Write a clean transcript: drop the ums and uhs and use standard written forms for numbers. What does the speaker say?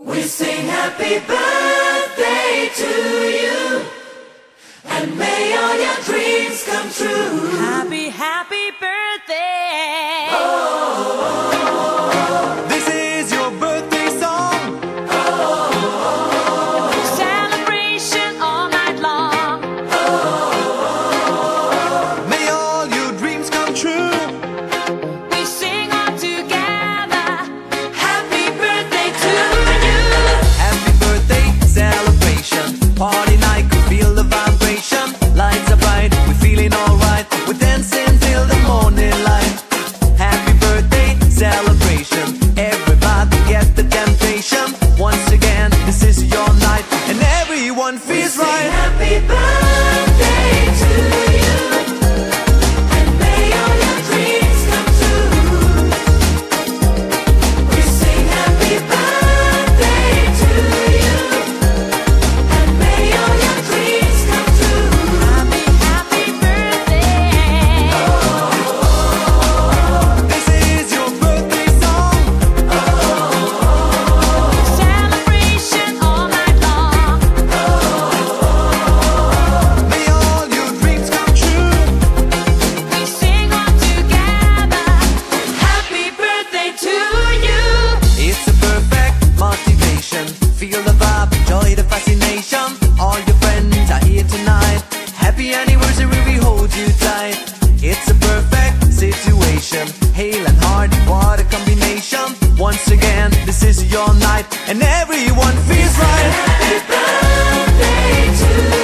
We sing happy birthday to you, and may all your dreams come true. Happy, happy birthday. This is your birthday song. Celebration all night long. May all your dreams come true. We sing all together. Happy birthday to you. Happy birthday celebration. Party night, could feel the vibration. Lights are bright, we're feeling alright. We're dancing till the morning light. Happy birthday celebration. Everybody get the temptation. Once again, this is your night, and everyone feels Sing right. happy birthday to you, and may all your dreams come true. We sing happy birthday to you, and may all your dreams come true. Happy, happy birthday. This is your birthday song. Celebration all night long. May all your dreams come true. We sing all together. Happy birthday to you. It's a perfect motivation. Feel the vibe, enjoy the fascination. All your friends are here tonight. Happy anniversary, we hold you tight. It's a perfect situation. Hale and hard, what a combination. Once again, this is your night, and everyone feels right. Happy birthday to you.